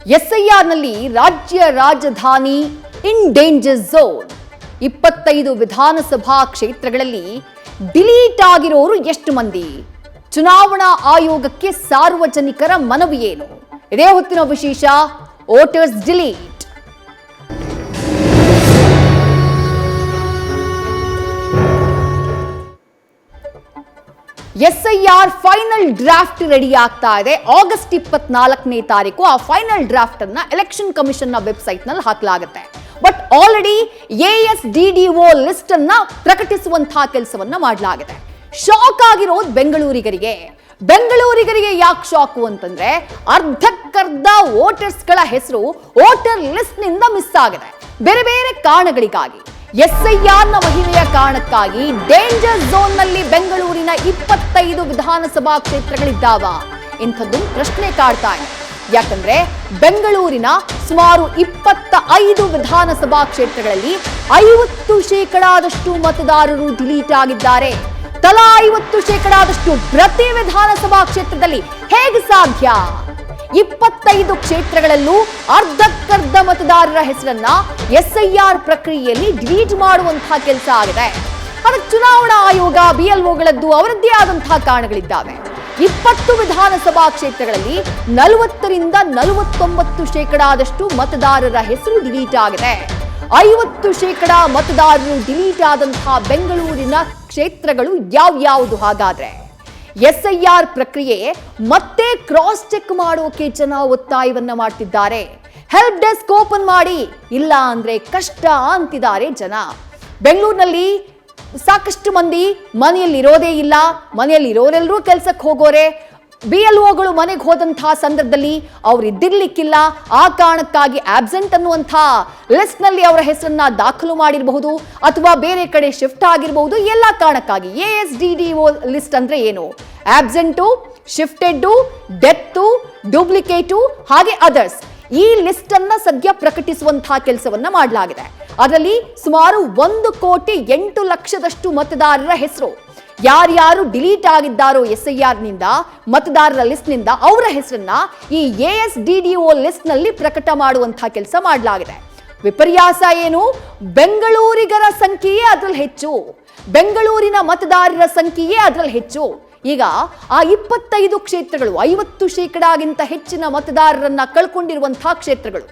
ಎಸ್ಐಆರ್ನಲ್ಲಿ ರಾಜ್ಯ ರಾಜಧಾನಿ ಇನ್ danger zone. 25 ವಿಧಾನಸಭಾ ಕ್ಷೇತ್ರಗಳಲ್ಲಿ ಡಿಲೀಟ್ ಆಗಿರೋರು ಎಷ್ಟು ಮಂದಿ? ಚುನಾವಣಾ ಆಯೋಗಕ್ಕೆ ಸಾರ್ವಜನಿಕರ ಮನವಿ ಏನು? ಇದೇ ಹೊತ್ತಿನ ವಿಶೇಷ voters delete. SIR final draft ready ಆಗ್ತಾ ಇದೆ. ಆಗಸ್ಟ್ 24ನೇ ತಾರೀಕು ಆ ಫೈನಲ್ ಡ್ರಾಫ್ಟ್ ಅನ್ನ ಎಲೆಕ್ಷನ್ ಕಮಿಷನ್ ನ ವೆಬ್ಸೈಟ್ ನಲ್ಲಿ ಹಾಕಲಾಗುತ್ತೆ. ಬಟ್ ಆಲ್ರೆಡಿ ASDDO ಲಿಸ್ಟ್ ಅನ್ನ ಪ್ರಕಟಿಸುವಂತಹ ಕೆಲಸವನ್ನ ಮಾಡಲಾಗಿದೆ. ಶಾಕ್ ಆಗಿರೋದು ಬೆಂಗಳೂರಿಗರಿಗೆ ಯಾಕೆ ಶಾಕು ಅಂತಂದ್ರೆ ಅರ್ಧಕ್ಕರ್ಧ ವೋಟರ್ಸ್ ಗಳ ಹೆಸರು ವೋಟರ್ ಲಿಸ್ಟ್ ನಿಂದ ಮಿಸ್ ಆಗಿದೆ. ಬೇರೆ ಬೇರೆ ಕಾರಣಗಳಿಗಾಗಿ, ಎಸ್ಐಆರ್ ನ ಮಹಿಳೆಯ ಕಾರಣಕ್ಕಾಗಿ ಡೇಂಜರ್ ಝೋನ್ ನಲ್ಲಿ ಬೆಂಗಳೂರಿನ 25 ವಿಧಾನಸಭಾ ಕ್ಷೇತ್ರಗಳಿದ್ದಾವ. ಇಂಥದ್ದು ಪ್ರಶ್ನೆ ಕಾಡ್ತಾ ಇದೆ. ಯಾಕಂದ್ರೆ ಬೆಂಗಳೂರಿನ ಸುಮಾರು 25 ವಿಧಾನಸಭಾ ಕ್ಷೇತ್ರಗಳಲ್ಲಿ 50% ಮತದಾರರು ಡಿಲೀಟ್ ಆಗಿದ್ದಾರೆ. ತಲಾ 50% ಪ್ರತಿ ವಿಧಾನಸಭಾ ಕ್ಷೇತ್ರದಲ್ಲಿ ಹೇಗೆ ಸಾಧ್ಯ? 25 ಕ್ಷೇತ್ರಗಳಲ್ಲೂ ಅರ್ಧಕ್ಕರ್ಧ ಮತದಾರರ ಹೆಸರನ್ನ ಎಸ್ಐಆರ್ ಪ್ರಕ್ರಿಯೆಯಲ್ಲಿ ಡಿಲೀಟ್ ಮಾಡುವಂತಹ ಕೆಲಸ ಆಗಿದೆ. ಅದಕ್ಕೆ ಚುನಾವಣಾ ಆಯೋಗ BLOಗಳದ್ದು ಅವರದ್ದೇ ಆದಂತಹ ಕಾರಣಗಳಿದ್ದಾವೆ. 20 ವಿಧಾನಸಭಾ ಕ್ಷೇತ್ರಗಳಲ್ಲಿ 40ರಿಂದ 49% ಮತದಾರರ ಹೆಸರು ಡಿಲೀಟ್ ಆಗಿದೆ. 50% ಮತದಾರರು ಡಿಲೀಟ್ ಆದಂತಹ ಬೆಂಗಳೂರಿನ ಕ್ಷೇತ್ರಗಳು ಯಾವ್ಯಾವುದು? ಹಾಗಾದ್ರೆ ಎಸ್ಐಆರ್ ಪ್ರಕ್ರಿಯೆ ಮತ್ತೆ ಕ್ರಾಸ್ ಚೆಕ್ ಮಾಡೋಕೆ ಜನ ಒತ್ತಾಯವನ್ನ ಮಾಡ್ತಿದ್ದಾರೆ. ಹೆಲ್ಪ್ ಡೆಸ್ಕ್ ಓಪನ್ ಮಾಡಿ, ಇಲ್ಲ ಅಂದ್ರೆ ಕಷ್ಟ ಅಂತಿದ್ದಾರೆ ಜನ. ಬೆಂಗಳೂರಿನಲ್ಲಿ ಸಾಕಷ್ಟು ಮಂದಿ ಮನೆಯಲ್ಲಿ ಇರೋದೇ ಇಲ್ಲ, ಮನೆಯಲ್ಲಿ ಇರೋರೆಲ್ಲರೂ ಕೆಲಸಕ್ಕೆ ಹೋಗೋರೆ. BLOಗಳು ಮನೆಗೆ ಹೋದಂತಹ ಸಂದರ್ಭದಲ್ಲಿ ಅವ್ರು ಇದ್ದಿರ್ಲಿಕ್ಕಿಲ್ಲ, ಆ ಕಾರಣಕ್ಕಾಗಿ ಆಬ್ಸೆಂಟ್ ಅನ್ನುವಂತಹ ಲಿಸ್ಟ್ ನಲ್ಲಿ ಅವರ ಹೆಸರನ್ನ ದಾಖಲು ಮಾಡಿರಬಹುದು ಅಥವಾ ಬೇರೆ ಕಡೆ ಶಿಫ್ಟ್ ಆಗಿರಬಹುದು. ಎಲ್ಲ ಕಾರಣಕ್ಕಾಗಿ ASDDO ಲಿಸ್ಟ್ ಅಂದ್ರೆ ಏನು? ಆಬ್ಸೆಂಟು, ಶಿಫ್ಟೆಡ್, ಡೆತ್ತು, ಡೂಪ್ಲಿಕೇಟು ಹಾಗೆ ಅದರ್ಸ್. ಈ ಲಿಸ್ಟ್ ಅನ್ನ ಸದ್ಯ ಪ್ರಕಟಿಸುವಂತಹ ಕೆಲಸವನ್ನ ಮಾಡಲಾಗಿದೆ. ಅದರಲ್ಲಿ ಸುಮಾರು 1,08,00,000 ಮತದಾರರ ಹೆಸರು ಯಾರ್ಯಾರು ಡಿಲೀಟ್ ಆಗಿದ್ದಾರೋ ಎಸ್ಐಆರ್ ನಿಂದ, ಮತದಾರರ ಲಿಸ್ಟ್ ನಿಂದ, ಅವರ ಹೆಸರನ್ನ ಈ ASDDO ಲಿಸ್ಟ್ ನಲ್ಲಿ ಪ್ರಕಟ ಮಾಡುವಂತಹ ಕೆಲಸ ಮಾಡಲಾಗಿದೆ. ವಿಪರ್ಯಾಸ ಏನು? ಬೆಂಗಳೂರಿಗರ ಸಂಖ್ಯೆಯೇ ಅದರಲ್ಲಿ ಹೆಚ್ಚು, ಬೆಂಗಳೂರಿನ ಮತದಾರರ ಸಂಖ್ಯೆಯೇ ಅದರಲ್ಲಿ ಹೆಚ್ಚು. ಈಗ ಆ 25 ಕ್ಷೇತ್ರಗಳು 50%ಗಿಂತ ಹೆಚ್ಚಿನ ಮತದಾರರನ್ನ ಕಳ್ಕೊಂಡಿರುವಂತಹ ಕ್ಷೇತ್ರಗಳು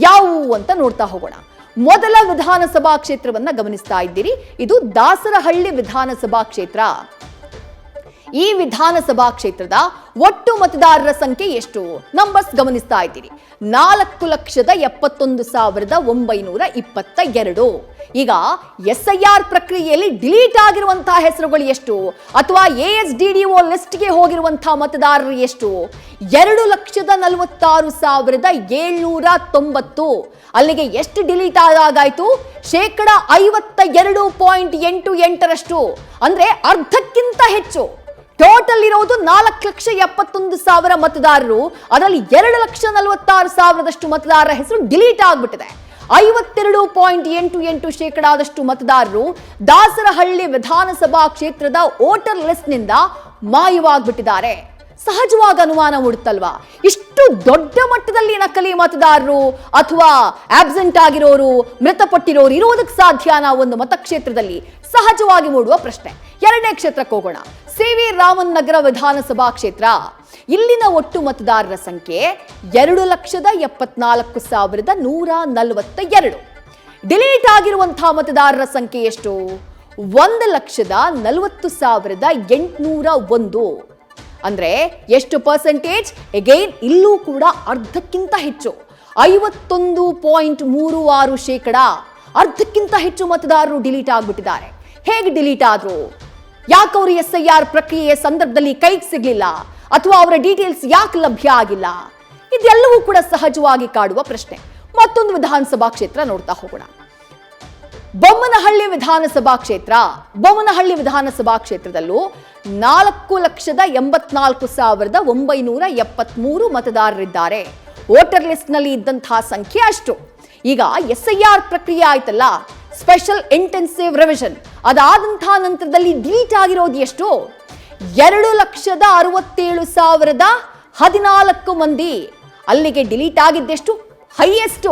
ಯಾವುವು ಅಂತ ನೋಡ್ತಾ ಹೋಗೋಣ. ಮೊದಲ ವಿಧಾನಸಭಾ ಕ್ಷೇತ್ರವನ್ನ ಗಮನಿಸ್ತಾ ಇದ್ದೀರಿ. ಇದು ದಾಸರಹಳ್ಳಿ ವಿಧಾನಸಭಾ ಕ್ಷೇತ್ರ. ಈ ವಿಧಾನಸಭಾ ಕ್ಷೇತ್ರದ ಒಟ್ಟು ಮತದಾರರ ಸಂಖ್ಯೆ ಎಷ್ಟು? ನಂಬರ್ಸ್ ಗಮನಿಸ್ತಾ ಇದ್ದೀರಿ. 4,71,922. ಈಗ ಎಸ್ಐಆರ್ ಪ್ರಕ್ರಿಯೆಯಲ್ಲಿ ಡಿಲೀಟ್ ಆಗಿರುವಂತಹ ಹೆಸರುಗಳು ಎಷ್ಟು ಅಥವಾ ASDDO ಲಿಸ್ಟ್ಗೆ ಹೋಗಿರುವಂತಹ ಮತದಾರರು ಎಷ್ಟು? 2,46,790. ಅಲ್ಲಿಗೆ ಎಷ್ಟು ಡಿಲೀಟ್ ಆದಾಗಾಯ್ತು? 52.88%. ಅಂದ್ರೆ ಅರ್ಧಕ್ಕಿಂತ ಹೆಚ್ಚು. ಟೋಟಲ್ ಇರೋದು 4,71,000 ಮತದಾರರು. ಅದರಲ್ಲಿ 2,46,000 ಮತದಾರರ ಹೆಸರು ಡಿಲೀಟ್ ಆಗ್ಬಿಟ್ಟಿದೆ. 52.88% ಮತದಾರರು ದಾಸರಹಳ್ಳಿ ವಿಧಾನಸಭಾ ಕ್ಷೇತ್ರದ ವೋಟರ್ ಲಿಸ್ಟ್ ನಿಂದ ಮಾಯವಾಗ್ಬಿಟ್ಟಿದ್ದಾರೆ. ಸಹಜವಾಗಿ ಅನುಮಾನ ಮೂಡುತ್ತಲ್ವಾ? ಇಷ್ಟು ದೊಡ್ಡ ಮಟ್ಟದಲ್ಲಿ ನಕಲಿ ಮತದಾರರು ಅಥವಾ ಆಬ್ಸೆಂಟ್ ಆಗಿರೋರು, ಮೃತಪಟ್ಟಿರೋರು ಇರೋದಕ್ಕೆ ಸಾಧ್ಯನಾ ಒಂದು ಮತಕ್ಷೇತ್ರದಲ್ಲಿ? ಸಹಜವಾಗಿ ಮೂಡುವ ಪ್ರಶ್ನೆ. ಎರಡನೇ ಕ್ಷೇತ್ರಕ್ಕೆ ಹೋಗೋಣ. CV ರಾಮನ್ ನಗರ ವಿಧಾನಸಭಾ ಕ್ಷೇತ್ರ. ಇಲ್ಲಿನ ಒಟ್ಟು ಮತದಾರರ ಸಂಖ್ಯೆ 2,74,142. ಡಿಲೀಟ್ ಆಗಿರುವಂತಹ ಮತದಾರರ ಸಂಖ್ಯೆ ಎಷ್ಟು? 1,40,801. ಅಂದ್ರೆ ಎಷ್ಟು ಪರ್ಸೆಂಟೇಜ್? ಅಗೈನ್ ಇಲ್ಲೂ ಕೂಡ ಅರ್ಧಕ್ಕಿಂತ ಹೆಚ್ಚು, 51.36%. ಅರ್ಧಕ್ಕಿಂತ ಹೆಚ್ಚು ಮತದಾರರು ಡಿಲೀಟ್ ಆಗ್ಬಿಟ್ಟಿದ್ದಾರೆ. ಹೇಗೆ ಡಿಲೀಟ್ ಆದ್ರು? ಯಾಕೆ ಅವರು ಎಸ್ಐಆರ್ ಪ್ರಕ್ರಿಯೆಯ ಸಂದರ್ಭದಲ್ಲಿ ಕೈಗೆ ಸಿಗ್ಲಿಲ್ಲ ಅಥವಾ ಅವರ ಡೀಟೇಲ್ಸ್ ಯಾಕೆ ಲಭ್ಯ ಆಗಿಲ್ಲ? ಇದೆಲ್ಲವೂ ಕೂಡ ಸಹಜವಾಗಿ ಕಾಡುವ ಪ್ರಶ್ನೆ. ಮತ್ತೊಂದು ವಿಧಾನಸಭಾ ಕ್ಷೇತ್ರ ನೋಡ್ತಾ ಹೋಗೋಣ. ಬೊಮ್ಮನಹಳ್ಳಿ ವಿಧಾನಸಭಾ ಕ್ಷೇತ್ರ. ಬೊಮ್ಮನಹಳ್ಳಿ ವಿಧಾನಸಭಾ ಕ್ಷೇತ್ರದಲ್ಲೂ 4,84,973 ಮತದಾರರಿದ್ದಾರೆ. ವೋಟರ್ ಲಿಸ್ಟ್ ನಲ್ಲಿ ಇದ್ದಂತಹ ಸಂಖ್ಯೆ ಅಷ್ಟು. ಈಗ ಎಸ್ಐಆರ್ ಪ್ರಕ್ರಿಯೆ ಆಯ್ತಲ್ಲ, ಸ್ಪೆಷಲ್ ಇಂಟೆನ್ಸಿವ್ ರಿವಿಷನ್, ಅದಾದಂತಹ ನಂತರದಲ್ಲಿ ಡಿಲೀಟ್ ಆಗಿರೋದು ಎಷ್ಟು? 2,67,014 ಮಂದಿ. ಅಲ್ಲಿಗೆ ಡಿಲೀಟ್ ಆಗಿದ್ದೆಷ್ಟು? ಹೈಯೆಸ್ಟ್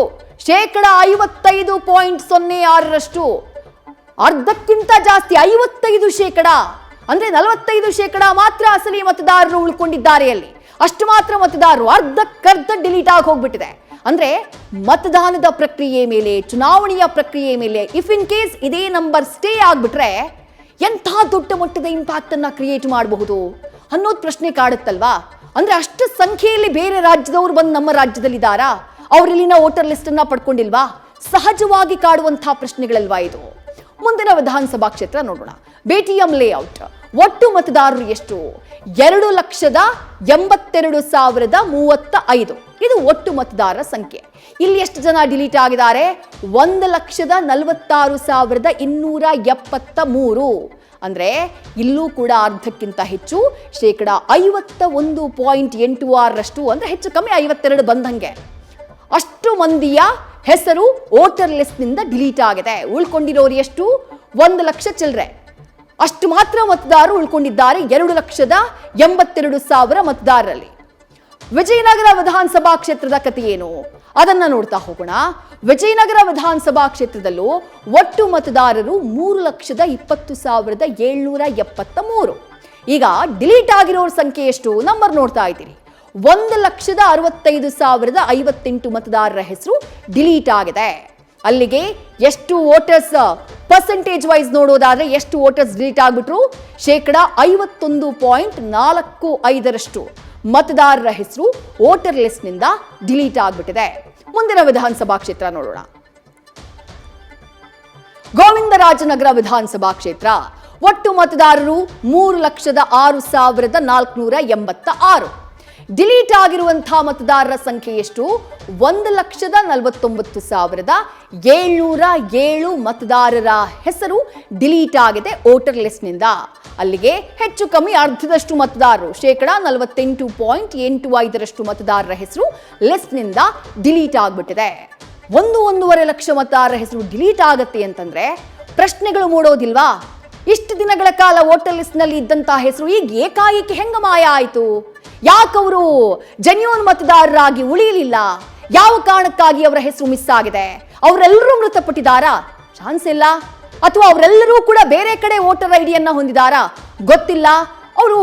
55.06%. ಅರ್ಧಕ್ಕಿಂತ ಜಾಸ್ತಿ 55%. ಅಂದ್ರೆ 45% ಮಾತ್ರ ಅಸಲಿ ಮತದಾರರು ಉಳ್ಕೊಂಡಿದ್ದಾರೆ. ಅಲ್ಲಿ ಅಷ್ಟು ಮಾತ್ರ ಮತದಾರರು ಅರ್ಧಕ್ಕರ್ಧ ಡಿಲೀಟ್ ಆಗಿ ಹೋಗ್ಬಿಟ್ಟಿದೆ. ಅಂದ್ರೆ ಮತದಾನದ ಪ್ರಕ್ರಿಯೆ ಮೇಲೆ, ಚುನಾವಣೆಯ ಪ್ರಕ್ರಿಯೆ ಮೇಲೆ ಇಫ್ ಇನ್ ಕೇಸ್ ಇದೇ ನಂಬರ್ ಸ್ಟೇ ಆಗ್ಬಿಟ್ರೆ ಎಂಥ ದೊಡ್ಡ ಮಟ್ಟದ ಇಂಪ್ಯಾಕ್ಟ್ ಅನ್ನ ಕ್ರಿಯೇಟ್ ಮಾಡಬಹುದು ಅನ್ನೋದು ಪ್ರಶ್ನೆ ಕಾಡುತ್ತಲ್ವಾ? ಅಂದ್ರೆ ಅಷ್ಟು ಸಂಖ್ಯೆಯಲ್ಲಿ ಬೇರೆ ರಾಜ್ಯದವರು ಬಂದು ನಮ್ಮ ರಾಜ್ಯದಲ್ಲಿದ್ದಾರಾ? ಅವರಿಲ್ಲಿನ ವೋಟರ್ ಲಿಸ್ಟ್ ಅನ್ನ ಪಡ್ಕೊಂಡಿಲ್ವಾ? ಸಹಜವಾಗಿ ಕಾಡುವಂತಹ ಪ್ರಶ್ನೆಗಳಲ್ವಾ ಇದು? ಮುಂದಿನ ವಿಧಾನಸಭಾ ಕ್ಷೇತ್ರ ನೋಡೋಣ. BTM ಲೇಔಟ್ ಒಟ್ಟು ಮತದಾರರು ಎಷ್ಟು? 2,82,035. ಇದು ಒಟ್ಟು ಮತದಾರರ ಸಂಖ್ಯೆ. ಇಲ್ಲಿ ಎಷ್ಟು ಜನ ಡಿಲೀಟ್ ಆಗಿದ್ದಾರೆ? 1,46,273. ಅಂದ್ರೆ ಇಲ್ಲೂ ಕೂಡ ಅರ್ಧಕ್ಕಿಂತ ಹೆಚ್ಚು, 51.86%. ಅಂದ್ರೆ ಹೆಚ್ಚು ಕಮ್ಮಿ 52 ಬಂದಂಗೆ. ಅಷ್ಟು ಮಂದಿಯ ಹೆಸರು ವೋಟರ್ ಲಿಸ್ಟ್ ನಿಂದ ಡಿಲೀಟ್ ಆಗಿದೆ. ಉಳ್ಕೊಂಡಿರೋರು ಎಷ್ಟು? 1 ಲಕ್ಷ ಚಿಲ್ಲರೆ. ಅಷ್ಟು ಮಾತ್ರ ಮತದಾರರು ಉಳ್ಕೊಂಡಿದ್ದಾರೆ 2,82,000 ಮತದಾರರಲ್ಲಿ. ವಿಜಯನಗರ ವಿಧಾನಸಭಾ ಕ್ಷೇತ್ರದ ಕಥೆ ಏನು ಅದನ್ನ ನೋಡ್ತಾ ಹೋಗೋಣ. ವಿಜಯನಗರ ವಿಧಾನಸಭಾ ಕ್ಷೇತ್ರದಲ್ಲೂ ಒಟ್ಟು ಮತದಾರರು 3,20,773. ಈಗ ಡಿಲೀಟ್ ಆಗಿರೋರ ಸಂಖ್ಯೆ ಎಷ್ಟು? ನಂಬರ್ ನೋಡ್ತಾ ಇದ್ದೀರಿ. 1,65,058 ಮತದಾರರ ಹೆಸರು ಡಿಲೀಟ್ ಆಗಿದೆ. ಅಲ್ಲಿಗೆ ಎಷ್ಟು ವೋಟರ್ಸ್ ಪರ್ಸೆಂಟೇಜ್ ವೈಸ್ ನೋಡೋದಾದ್ರೆ ಎಷ್ಟು ವೋಟರ್ಸ್ ಡಿಲೀಟ್ ಆಗ್ಬಿಟ್ರು? 51.45% ಮತದಾರರ ಹೆಸರು ವೋಟರ್ ಲಿಸ್ಟ್ ನಿಂದ ಡಿಲೀಟ್ ಆಗ್ಬಿಟ್ಟಿದೆ. ಮುಂದಿನ ವಿಧಾನಸಭಾ ಕ್ಷೇತ್ರ ನೋಡೋಣ. ಗೋವಿಂದರಾಜನಗರ ವಿಧಾನಸಭಾ ಕ್ಷೇತ್ರ ಒಟ್ಟು ಮತದಾರರು 3,06,486. ಡಿಲೀಟ್ ಆಗಿರುವಂತಹ ಮತದಾರರ ಸಂಖ್ಯೆ ಎಷ್ಟು? 1,49,707 ಮತದಾರರ ಹೆಸರು ಡಿಲೀಟ್ ಆಗಿದೆ ವೋಟರ್ ಲಿಸ್ಟ್ ನಿಂದ. ಅಲ್ಲಿಗೆ ಹೆಚ್ಚು ಕಮ್ಮಿ ಅರ್ಧದಷ್ಟು ಮತದಾರರು, 48.85% ಮತದಾರರ ಹೆಸರು ಲಿಸ್ಟ್ ನಿಂದ ಡಿಲೀಟ್ ಆಗ್ಬಿಟ್ಟಿದೆ. 1.5 ಲಕ್ಷ ಮತದಾರರ ಹೆಸರು ಡಿಲೀಟ್ ಆಗತ್ತೆ ಅಂತಂದ್ರೆ ಪ್ರಶ್ನೆಗಳು ಮೂಡೋದಿಲ್ವಾ? ಇಷ್ಟು ದಿನಗಳ ಕಾಲ ವೋಟರ್ ಲಿಸ್ಟ್ ನಲ್ಲಿ ಇದ್ದಂತಹ ಹೆಸರು ಈಗ ಏಕಾಏಕಿ ಹೆಂಗ ಮಾಯ ಆಯ್ತು? ಯಾಕವರು ಜೆನ್ಯೂನ್ ಮತದಾರರಾಗಿ ಉಳಿಯಲಿಲ್ಲ? ಯಾವ ಕಾರಣಕ್ಕಾಗಿ ಅವರ ಹೆಸರು ಮಿಸ್ ಆಗಿದೆ? ಅವರೆಲ್ಲರೂ ಮೃತಪಟ್ಟಿದ್ದಾರಾ? ಚಾನ್ಸ್ ಇಲ್ಲ. ಅಥವಾ ಅವರೆಲ್ಲರೂ ಕೂಡ ಬೇರೆ ಕಡೆ ವೋಟರ್ ಐಡಿಯನ್ನ ಹೊಂದಿದಾರಾ? ಗೊತ್ತಿಲ್ಲ. ಅವರು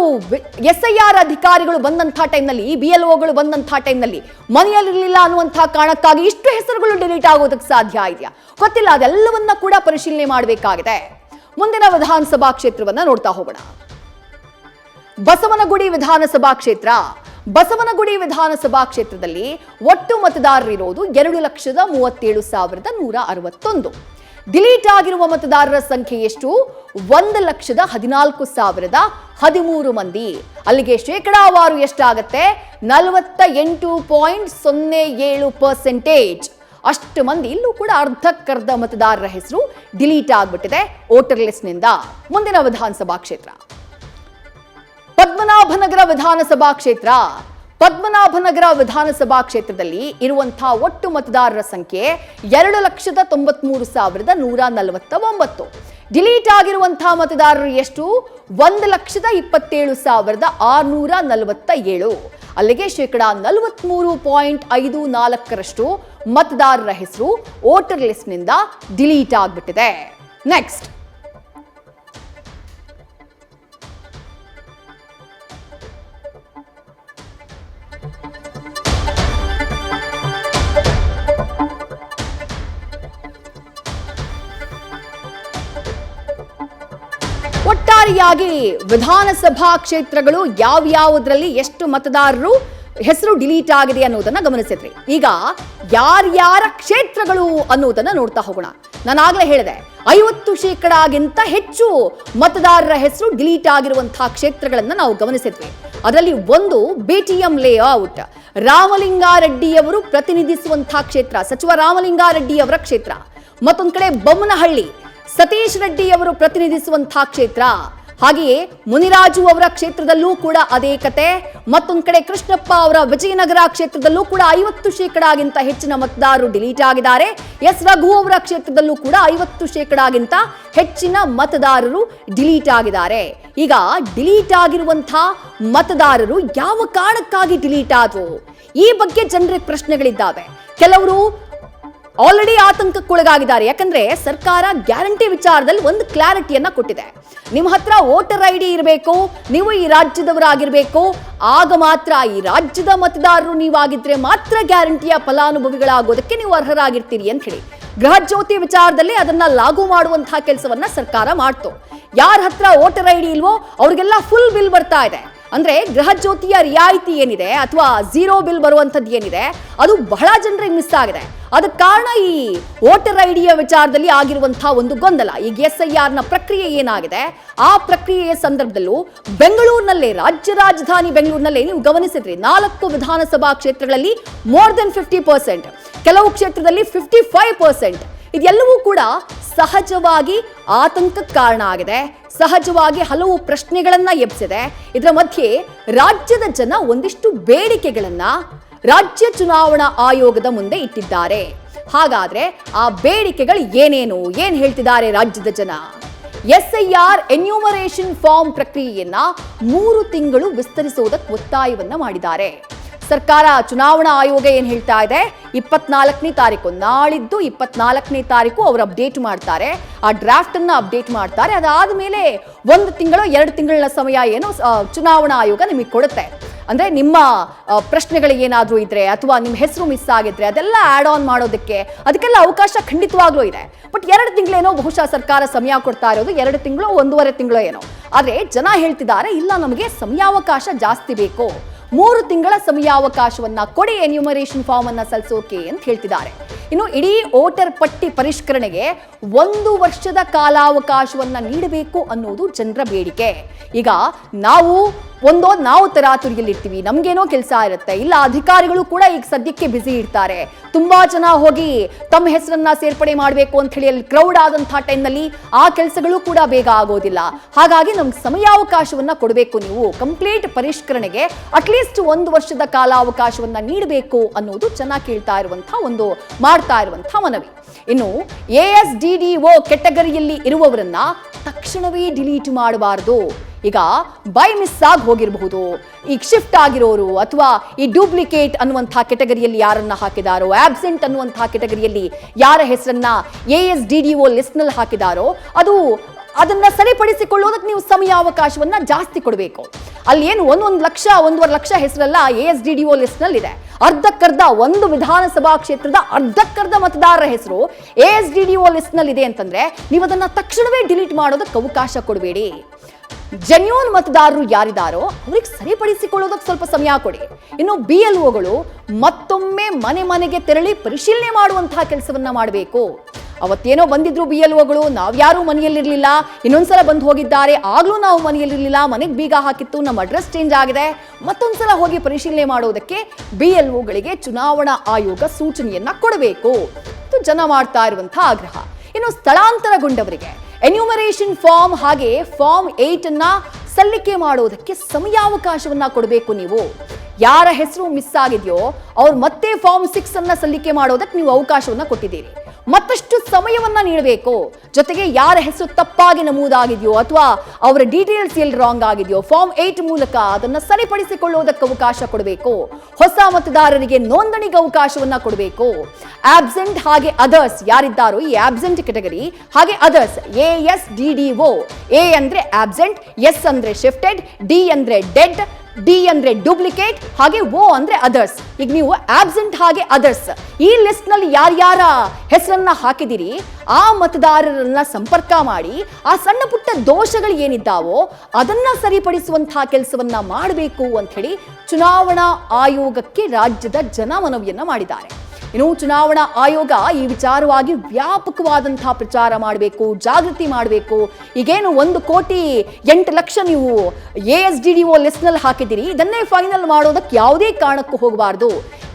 SIR ಅಧಿಕಾರಿಗಳು ಬಂದಂತಹ ಟೈಮ್ನಲ್ಲಿ, BLOಗಳು ಬಂದಂತಹ ಟೈಮ್ನಲ್ಲಿ ಮನೆಯಲ್ಲಿರಲಿಲ್ಲ ಅನ್ನುವಂತಹ ಕಾರಣಕ್ಕಾಗಿ ಇಷ್ಟು ಹೆಸರುಗಳು ಡಿಲೀಟ್ ಆಗೋದಕ್ಕೆ ಸಾಧ್ಯ ಇದೆಯಾ? ಗೊತ್ತಿಲ್ಲ. ಅದೆಲ್ಲವನ್ನ ಕೂಡ ಪರಿಶೀಲನೆ ಮಾಡಬೇಕಾಗಿದೆ. ಮುಂದಿನ ವಿಧಾನಸಭಾ ಕ್ಷೇತ್ರವನ್ನ ನೋಡ್ತಾ ಹೋಗೋಣ. ಬಸವನಗುಡಿ ವಿಧಾನಸಭಾ ಕ್ಷೇತ್ರ. ಬಸವನಗುಡಿ ವಿಧಾನಸಭಾ ಕ್ಷೇತ್ರದಲ್ಲಿ ಒಟ್ಟು ಮತದಾರರಿರೋದು 2,37,161. ಡಿಲೀಟ್ ಆಗಿರುವ ಮತದಾರರ ಸಂಖ್ಯೆ ಎಷ್ಟು? 1,14,013 ಮಂದಿ. ಅಲ್ಲಿಗೆ ಶೇಕಡಾವಾರು ಎಷ್ಟಾಗತ್ತೆ? 48.07%. ಅಷ್ಟು ಮಂದಿ. ಇಲ್ಲೂ ಕೂಡ ಅರ್ಧಕ್ಕರ್ಧ ಮತದಾರರ ಹೆಸರು ಡಿಲೀಟ್ ಆಗ್ಬಿಟ್ಟಿದೆ ವೋಟರ್ ಲಿಸ್ಟ್ ನಿಂದ. ಮುಂದಿನ ವಿಧಾನಸಭಾ ಕ್ಷೇತ್ರ ಪದ್ಮನಾಭನಗರ ವಿಧಾನಸಭಾ ಕ್ಷೇತ್ರ. ಪದ್ಮನಾಭನಗರ ವಿಧಾನಸಭಾ ಕ್ಷೇತ್ರದಲ್ಲಿ ಇರುವಂತಹ ಒಟ್ಟು ಮತದಾರರ ಸಂಖ್ಯೆ 2,93,149. ಡಿಲೀಟ್ ಆಗಿರುವಂತಹ ಮತದಾರರು ಎಷ್ಟು? 1,27,647. ಅಲ್ಲಿಗೆ 43.54% ಮತದಾರರ ಹೆಸರು ವೋಟರ್ ಲಿಸ್ಟ್ ನಿಂದ ಡಿಲೀಟ್ ಆಗ್ಬಿಟ್ಟಿದೆ. ನೆಕ್ಸ್ಟ್ ಒಟ್ಟಾರೆಯಾಗಿ ವಿಧಾನಸಭಾ ಕ್ಷೇತ್ರಗಳು ಯಾವ್ಯಾವುದರಲ್ಲಿ ಎಷ್ಟು ಮತದಾರರು ಹೆಸರು ಡಿಲೀಟ್ ಆಗಿದೆ ಅನ್ನೋದನ್ನ ಗಮನಿಸಿದ್ರಿ. ಈಗ ಯಾರ್ಯಾರ ಕ್ಷೇತ್ರಗಳು ಅನ್ನೋದನ್ನ ನೋಡ್ತಾ ಹೋಗೋಣ. ನಾನಾಗ್ಲೇ ಹೇಳಿದೆ 50% ಹೆಚ್ಚು ಮತದಾರರ ಹೆಸರು ಡಿಲೀಟ್ ಆಗಿರುವಂತಹ ಕ್ಷೇತ್ರಗಳನ್ನ ನಾವು ಗಮನಿಸಿದ್ವಿ. ಅದರಲ್ಲಿ ಒಂದು BTM ಲೇಔಟ್, ರಾಮಲಿಂಗಾರೆಡ್ಡಿಯವರು ಪ್ರತಿನಿಧಿಸುವಂತಹ ಕ್ಷೇತ್ರ, ಸಚಿವ ರಾಮಲಿಂಗಾರೆಡ್ಡಿ ಅವರ ಕ್ಷೇತ್ರ. ಮತ್ತೊಂದು ಕಡೆ ಬೊಮ್ಮನಹಳ್ಳಿ, ಸತೀಶ್ ರೆಡ್ಡಿ ಅವರು ಪ್ರತಿನಿಧಿಸುವಂತಹ ಕ್ಷೇತ್ರ. ಹಾಗೆಯೇ ಮುನಿರಾಜು ಅವರ ಕ್ಷೇತ್ರದಲ್ಲೂ ಕೂಡ ಅದೇ ಕತೆ. ಮತ್ತೊಂದು ಕಡೆ ಕೃಷ್ಣಪ್ಪ ಅವರ ವಿಜಯನಗರ ಕ್ಷೇತ್ರದಲ್ಲೂ ಕೂಡ 50%ಗಿಂತ ಹೆಚ್ಚಿನ ಮತದಾರರು ಡಿಲೀಟ್ ಆಗಿದ್ದಾರೆ. ಎಸ್ ರಘು ಅವರ ಕ್ಷೇತ್ರದಲ್ಲೂ ಕೂಡ 50%ಗಿಂತ ಹೆಚ್ಚಿನ ಮತದಾರರು ಡಿಲೀಟ್ ಆಗಿದ್ದಾರೆ. ಈಗ ಡಿಲೀಟ್ ಆಗಿರುವಂತಹ ಮತದಾರರು ಯಾವ ಕಾರಣಕ್ಕಾಗಿ ಡಿಲೀಟ್ ಆದ್ರು? ಈ ಬಗ್ಗೆ ಜನರಿಗೆ ಪ್ರಶ್ನೆಗಳಿದ್ದಾವೆ. ಕೆಲವರು ಆಲ್ರೆಡಿ ಆತಂಕಕ್ಕೊಳಗಾಗಿದ್ದಾರೆ. ಯಾಕಂದ್ರೆ ಸರ್ಕಾರ ಗ್ಯಾರಂಟಿ ವಿಚಾರದಲ್ಲಿ ಒಂದು ಕ್ಲಾರಿಟಿಯನ್ನ ಕೊಟ್ಟಿದೆ. ನಿಮ್ಮ ಹತ್ರ ವೋಟರ್ ID ಇರಬೇಕು, ನೀವು ಈ ರಾಜ್ಯದವರಾಗಿರ್ಬೇಕು, ಆಗ ಮಾತ್ರ ಈ ರಾಜ್ಯದ ಮತದಾರರು ನೀವಾಗಿದ್ರೆ ಮಾತ್ರ ಗ್ಯಾರಂಟಿಯ ಫಲಾನುಭವಿಗಳಾಗೋದಕ್ಕೆ ನೀವು ಅರ್ಹರಾಗಿರ್ತೀರಿ ಅಂತ ಹೇಳಿ ಗೃಹ ಜ್ಯೋತಿ ವಿಚಾರದಲ್ಲಿ ಅದನ್ನ ಲಾಗು ಮಾಡುವಂತಹ ಕೆಲಸವನ್ನ ಸರ್ಕಾರ ಮಾಡ್ತು. ಯಾರ ಹತ್ರ ವೋಟರ್ ID ಇಲ್ವೋ ಅವ್ರಿಗೆಲ್ಲ ಫುಲ್ ಬಿಲ್ ಬರ್ತಾ ಇದೆ. ಅಂದ್ರೆ ಗೃಹ ಜ್ಯೋತಿಯ ರಿಯಾಯಿತಿ ಏನಿದೆ ಅಥವಾ ಝೀರೋ ಬಿಲ್ ಬರುವಂತದ್ದು ಏನಿದೆ ಅದು ಬಹಳ ಜನರಿಗೆ ಮಿಸ್ ಆಗಿದೆ. ಅದಕ್ಕೆ ಕಾರಣ ಈ ವೋಟರ್ ಐಡಿಯ ವಿಚಾರದಲ್ಲಿ ಆಗಿರುವಂತಹ ಒಂದು ಗೊಂದಲ. ಈಗ SIR ನ ಪ್ರಕ್ರಿಯೆ ಏನಾಗಿದೆ, ಆ ಪ್ರಕ್ರಿಯೆಯ ಸಂದರ್ಭದಲ್ಲೂ ಬೆಂಗಳೂರಿನಲ್ಲೇ, ರಾಜ್ಯ ರಾಜಧಾನಿ ಬೆಂಗಳೂರಿನಲ್ಲೇ ನೀವು ಗಮನಿಸಿದ್ರಿ 4 ವಿಧಾನಸಭಾ ಕ್ಷೇತ್ರಗಳಲ್ಲಿ ಮೋರ್ ದೆನ್ 50%, ಕೆಲವು ಕ್ಷೇತ್ರದಲ್ಲಿ 55%. ಇದೆಲ್ಲವೂ ಕೂಡ ಸಹಜವಾಗಿ ಆತಂಕಕ್ಕೆ ಕಾರಣ ಆಗಿದೆ, ಸಹಜವಾಗಿ ಹಲವು ಪ್ರಶ್ನೆಗಳನ್ನ ಎಬ್ಬಿಸಿದೆ. ಇದರ ಮಧ್ಯೆ ರಾಜ್ಯದ ಜನ ಒಂದಿಷ್ಟು ಬೇಡಿಕೆಗಳನ್ನ ರಾಜ್ಯ ಚುನಾವಣಾ ಆಯೋಗದ ಮುಂದೆ ಇಟ್ಟಿದ್ದಾರೆ. ಹಾಗಾದ್ರೆ ಆ ಬೇಡಿಕೆಗಳು ಏನೇನು, ಏನ್ ಹೇಳ್ತಿದ್ದಾರೆ ರಾಜ್ಯದ ಜನ? SIR ಎನ್ಯೂಮರೇಷನ್ ಫಾರ್ಮ್ ಪ್ರಕ್ರಿಯೆಯನ್ನ 3 ತಿಂಗಳು ವಿಸ್ತರಿಸುವುದಕ್ಕೆ ಒತ್ತಾಯವನ್ನ ಮಾಡಿದ್ದಾರೆ. ಸರ್ಕಾರ, ಚುನಾವಣಾ ಆಯೋಗ ಏನ್ ಹೇಳ್ತಾ ಇದೆ, 24ನೇ ತಾರೀಕು, ನಾಳಿದ್ದು 24ನೇ ತಾರೀಕು ಅವರು ಅಪ್ಡೇಟ್ ಮಾಡ್ತಾರೆ, ಆ ಡ್ರಾಫ್ಟ್ ಅನ್ನ ಅಪ್ಡೇಟ್ ಮಾಡ್ತಾರೆ. ಅದಾದ ಮೇಲೆ 1 ತಿಂಗಳು 2 ತಿಂಗಳ ಸಮಯ ಏನು ಚುನಾವಣಾ ಆಯೋಗ ನಿಮಗೆ ಕೊಡುತ್ತೆ. ಅಂದ್ರೆ ನಿಮ್ಮ ಪ್ರಶ್ನೆಗಳು ಏನಾದ್ರೂ ಇದ್ರೆ ಅಥವಾ ನಿಮ್ಮ ಹೆಸರು ಮಿಸ್ ಆಗಿದ್ರೆ ಅದೆಲ್ಲ ಆಡ್ ಆನ್ ಮಾಡೋದಕ್ಕೆ ಅದಕ್ಕೆಲ್ಲ ಅವಕಾಶ ಖಂಡಿತವಾಗ್ಲೂ ಇದೆ. ಬಟ್ 2 ತಿಂಗಳೇನೋ ಬಹುಶಃ ಸರ್ಕಾರ ಸಮಯ ಕೊಡ್ತಾ ಇರೋದು, 2 ತಿಂಗಳು 1.5 ತಿಂಗಳು ಏನೋ. ಆದ್ರೆ ಜನ ಹೇಳ್ತಿದ್ದಾರೆ, ಇಲ್ಲ ನಮಗೆ ಸಮಯಾವಕಾಶ ಜಾಸ್ತಿ ಬೇಕು, 3 ತಿಂಗಳ ಸಮಯಾವಕಾಶವನ್ನ ಕೊಡಿ ಎನ್ಯೂಮರೇಷನ್ ಫಾರ್ಮ್ ಅನ್ನ ಸಲ್ಲಿಸೋಕೆ ಅಂತ ಹೇಳ್ತಿದ್ದಾರೆ. ಇನ್ನು ಇಡೀ ವೋಟರ್ ಪಟ್ಟಿ ಪರಿಷ್ಕರಣೆಗೆ 1 ವರ್ಷದ ಕಾಲಾವಕಾಶವನ್ನ ನೀಡಬೇಕು ಅನ್ನೋದು ಜನರ ಬೇಡಿಕೆ. ಈಗ ನಾವು ತರಾತುರಿಯಲ್ಲಿರ್ತೀವಿ, ನಮ್ಗೇನೋ ಕೆಲಸ ಇರುತ್ತೆ, ಇಲ್ಲ ಅಧಿಕಾರಿಗಳು ಕೂಡ ಈಗ ಸದ್ಯಕ್ಕೆ ಬ್ಯುಸಿ ಇರ್ತಾರೆ, ತುಂಬಾ ಜನ ಹೋಗಿ ತಮ್ಮ ಹೆಸರನ್ನ ಸೇರ್ಪಡೆ ಮಾಡಬೇಕು ಅಂತ ಹೇಳಿ ಅಲ್ಲಿ ಕ್ರೌಡ್ ಆದಂತಹ ಟೈಮ್ನಲ್ಲಿ ಆ ಕೆಲಸಗಳು ಕೂಡ ಬೇಗ ಆಗೋದಿಲ್ಲ. ಹಾಗಾಗಿ ನಮ್ಗೆ ಸಮಯಾವಕಾಶವನ್ನ ಕೊಡಬೇಕು, ನೀವು ಕಂಪ್ಲೀಟ್ ಪರಿಷ್ಕರಣೆಗೆ ಅಟ್ಲೀಸ್ಟ್ 1 ವರ್ಷದ ಕಾಲಾವಕಾಶವನ್ನ ನೀಡಬೇಕು ಅನ್ನೋದು ಜನ ಕೇಳ್ತಾ ಇರುವಂತಹ ಮಾಡ್ತಾ ಇರುವಂತಹ ಮನವಿ. ಇನ್ನು ASDDO ಕೆಟಗರಿಯಲ್ಲಿ ಇರುವವರನ್ನ ತಕ್ಷಣವೇ ಡಿಲೀಟ್ ಮಾಡಬಾರದು. ಈಗ ಬೈ ಮಿಸ್ ಆಗಿ ಹೋಗಿರಬಹುದು, ಈಗ ಶಿಫ್ಟ್ ಆಗಿರೋರು ಅಥವಾ ಈ ಡೂಪ್ಲಿಕೇಟ್ ಅನ್ನುವಂತಹ ಕೆಟಗರಿಯಲ್ಲಿ ಯಾರನ್ನ ಹಾಕಿದಾರೋ, ಆಬ್ಸೆಂಟ್ ಅನ್ನುವಂತಹ ಕೆಟಗರಿಯಲ್ಲಿ ಯಾರ ಹೆಸರನ್ನ ASDDO ಲಿಸ್ಟ್ ನಲ್ಲಿ ಹಾಕಿದಾರೋ ಅದನ್ನ ಸರಿಪಡಿಸಿಕೊಳ್ಳೋದಕ್ಕೆ ನೀವು ಸಮಯಾವಕಾಶವನ್ನ ಜಾಸ್ತಿ ಕೊಡಬೇಕು. ಅಲ್ಲಿ ಏನು 1 ಲಕ್ಷ 1.5 ಲಕ್ಷ ಹೆಸರೆಲ್ಲ ASDDO ಲಿಸ್ಟ್ ನಲ್ಲಿ ಇದೆ. ಅರ್ಧಕ್ಕರ್ಧ ಒಂದು ವಿಧಾನಸಭಾ ಕ್ಷೇತ್ರದ ಅರ್ಧಕ್ಕರ್ಧ ಮತದಾರರ ಹೆಸರು ASDDO ಲಿಸ್ಟ್ ನಲ್ಲಿ ಇದೆ ಅಂತಂದ್ರೆ ನೀವು ಅದನ್ನ ತಕ್ಷಣವೇ ಡಿಲೀಟ್ ಮಾಡೋದಕ್ಕೆ ಅವಕಾಶ ಕೊಡಬೇಡಿ. ಜೆನ್ಯೂನ್ ಮತದಾರರು ಯಾರಿದಾರೋ ಅವ್ರಿಗೆ ಸರಿಪಡಿಸಿಕೊಳ್ಳೋದಕ್ಕೆ ಸ್ವಲ್ಪ ಸಮಯ ಕೊಡಿ. ಇನ್ನು BLOಗಳು ಮತ್ತೊಮ್ಮೆ ಮನೆಗೆ ತೆರಳಿ ಪರಿಶೀಲನೆ ಮಾಡುವಂತಹ ಕೆಲಸವನ್ನ ಮಾಡಬೇಕು. ಅವತ್ತೇನೋ ಬಂದಿದ್ರು BLOಗಳು, ನಾವ್ಯಾರೂ ಮನೆಯಲ್ಲಿರ್ಲಿಲ್ಲ, ಇನ್ನೊಂದ್ಸಲ ಬಂದು ಹೋಗಿದ್ದಾರೆ, ಆಗ್ಲೂ ನಾವು ಮನೆಯಲ್ಲಿರ್ಲಿಲ್ಲ, ಮನೆಗೆ ಬೀಗ ಹಾಕಿತ್ತು, ನಮ್ಮ ಅಡ್ರೆಸ್ ಚೇಂಜ್ ಆಗಿದೆ, ಮತ್ತೊಂದ್ಸಲ ಹೋಗಿ ಪರಿಶೀಲನೆ ಮಾಡೋದಕ್ಕೆ BLOಗಳಿಗೆ ಚುನಾವಣಾ ಆಯೋಗ ಸೂಚನೆಯನ್ನ ಕೊಡಬೇಕು. ಇದು ಜನ ಮಾಡ್ತಾ ಇರುವಂತಹ ಆಗ್ರಹ. ಇನ್ನು ಸ್ಥಳಾಂತರಗೊಂಡವರಿಗೆ ಎನ್ಯೂಮರೇಷನ್ ಫಾರ್ಮ್ ಹಾಗೆ ಫಾರ್ಮ್ 8 ಅನ್ನ ಸಲ್ಲಿಕೆ ಮಾಡೋದಕ್ಕೆ ಸಮಯಾವಕಾಶವನ್ನ ಕೊಡಬೇಕು. ನೀವು ಯಾರ ಹೆಸರು ಮಿಸ್ ಆಗಿದೆಯೋ ಅವ್ರು ಮತ್ತೆ ಫಾರ್ಮ್ 6 ಅನ್ನ ಸಲ್ಲಿಕೆ ಮಾಡೋದಕ್ಕೆ ನೀವು ಅವಕಾಶವನ್ನ ಕೊಟ್ಟಿದ್ದೀರಿ, ಮತ್ತಷ್ಟು ಸಮಯವನ್ನ ನೀಡಬೇಕು. ಜೊತೆಗೆ ಯಾರ ಹೆಸರು ತಪ್ಪಾಗಿ ನಮೂದಾಗಿದೆಯೋ ಅಥವಾ ಅವರ ಡೀಟೇಲ್ಸ್ ಎಲ್ಲಿ ರಾಂಗ್ ಆಗಿದೆಯೋ ಫಾರ್ಮ್ 8 ಮೂಲಕ ಅದನ್ನ ಸರಿಪಡಿಸಿಕೊಳ್ಳುವುದಕ್ಕೆ ಅವಕಾಶ ಕೊಡಬೇಕು. ಹೊಸ ಮತದಾರರಿಗೆ ನೋಂದಣಿಗೆ ಅವಕಾಶವನ್ನ ಕೊಡಬೇಕು. ಆಬ್ಸೆಂಟ್ ಹಾಗೆ ಅದರ್ಸ್ ಯಾರಿದ್ದಾರೋ ಈ ಆಬ್ಸೆಂಟ್ ಕೆಟಗರಿ ಹಾಗೆ ಅದರ್ಸ್ ASDDO, A ಅಂದ್ರೆ ಆಬ್ಸೆಂಟ್, S ಅಂದ್ರೆ ಶಿಫ್ಟೆಡ್, D ಅಂದ್ರೆ ಡೆಡ್, D ಅಂದ್ರೆ ಡೂಪ್ಲಿಕೇಟ್ ಹಾಗೆ O ಅಂದ್ರೆ ಅದರ್ಸ್. ಈಗ ನೀವು ಆಬ್ಸೆಂಟ್ ಹಾಗೆ ಅದರ್ಸ್ ಈ ಲಿಸ್ಟ್ ನಲ್ಲಿ ಯಾರ್ಯಾರ ಹೆಸರನ್ನ ಹಾಕಿದಿರಿ ಆ ಮತದಾರರನ್ನ ಸಂಪರ್ಕ ಮಾಡಿ ಆ ಸಣ್ಣ ಪುಟ್ಟ ದೋಷಗಳು ಏನಿದ್ದಾವೋ ಅದನ್ನ ಸರಿಪಡಿಸುವಂತಹ ಕೆಲಸವನ್ನ ಮಾಡಬೇಕು ಅಂತ ಹೇಳಿ ಚುನಾವಣಾ ಆಯೋಗಕ್ಕೆ ರಾಜ್ಯದ ಜನ ಮನವಿಯನ್ನ ಮಾಡಿದ್ದಾರೆ. ಇನ್ನು ಚುನಾವಣಾ ಆಯೋಗ ಈ ವಿಚಾರವಾಗಿ ವ್ಯಾಪಕವಾದಂತಹ ಪ್ರಚಾರ ಮಾಡಬೇಕು, ಜಾಗೃತಿ ಮಾಡಬೇಕು. ಈಗೇನು 1,08,00,000 ನೀವು ASDDO ಲಿಸ್ಟ್ ನಲ್ಲಿ ಹಾಕಿದಿರಿ, ಇದನ್ನೇ ಫೈನಲ್ ಮಾಡೋದಕ್ಕೆ ಯಾವುದೇ ಕಾರಣಕ್ಕೂ ಹೋಗಬಾರ್ದು.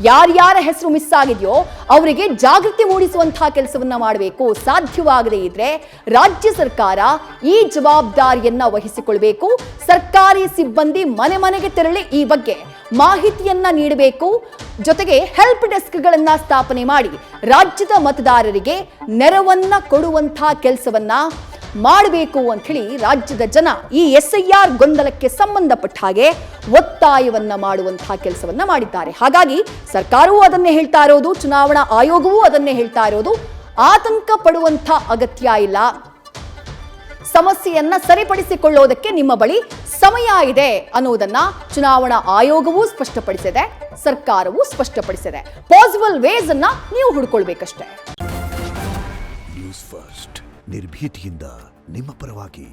ಯಾರ್ಯಾರ ಹೆಸರು ಮಿಸ್ ಆಗಿದೆಯೋ ಅವರಿಗೆ ಜಾಗೃತಿ ಮೂಡಿಸುವಂತಹ ಕೆಲಸವನ್ನ ಮಾಡಬೇಕು. ಸಾಧ್ಯವಾಗದೇ ಇದ್ರೆ ರಾಜ್ಯ ಸರ್ಕಾರ ಈ ಜವಾಬ್ದಾರಿಯನ್ನ ವಹಿಸಿಕೊಳ್ಬೇಕು. ಸರ್ಕಾರಿ ಸಿಬ್ಬಂದಿ ಮನೆಗೆ ತೆರಳಿ ಈ ಬಗ್ಗೆ ಮಾಹಿತಿಯನ್ನ ನೀಡಬೇಕು. ಜೊತೆಗೆ ಹೆಲ್ಪ್ ಡೆಸ್ಕ್ಗಳನ್ನ ಸ್ಥಾಪನೆ ಮಾಡಿ ರಾಜ್ಯದ ಮತದಾರರಿಗೆ ನೆರವನ್ನ ಕೊಡುವಂತಹ ಕೆಲಸವನ್ನ ಮಾಡಬೇಕು ಅಂತ ಹೇಳಿ ರಾಜ್ಯದ ಜನ ಈ SIR ಗೊಂದಲಕ್ಕೆ ಸಂಬಂಧಪಟ್ಟ ಹಾಗೆ ಒತ್ತಾಯವನ್ನ ಮಾಡುವಂತಹ ಕೆಲಸವನ್ನ ಮಾಡಿದ್ದಾರೆ. ಹಾಗಾಗಿ ಸರ್ಕಾರವೂ ಅದನ್ನೇ ಹೇಳ್ತಾ ಇರೋದು, ಚುನಾವಣಾ ಆಯೋಗವೂ ಅದನ್ನೇ ಹೇಳ್ತಾ ಇರೋದು. ಆತಂಕ ಪಡುವಂಥ ಅಗತ್ಯ ಇಲ್ಲ. ಸಮಸ್ಯೆಯನ್ನ ಸರಿಪಡಿಸಿಕೊಳ್ಳೋದಕ್ಕೆ ನಿಮ್ಮ ಬಳಿ ಸಮಯ ಇದೆ ಅನ್ನೋದನ್ನ ಚುನಾವಣಾ ಆಯೋಗವೂ ಸ್ಪಷ್ಟಪಡಿಸಿದೆ, ಸರ್ಕಾರವೂ ಸ್ಪಷ್ಟಪಡಿಸಿದೆ. ಪಾಸಿಬಲ್ ವೇಸ್ ಅನ್ನ ನೀವು ಹುಡುಕೊಳ್ಬೇಕಷ್ಟೇ. ನ್ಯೂಸ್ ಫಸ್ಟ್ ನಿರ್ಭೀತಿಯಿಂದ ನಿಮ್ಮ ಪರವಾಗಿ.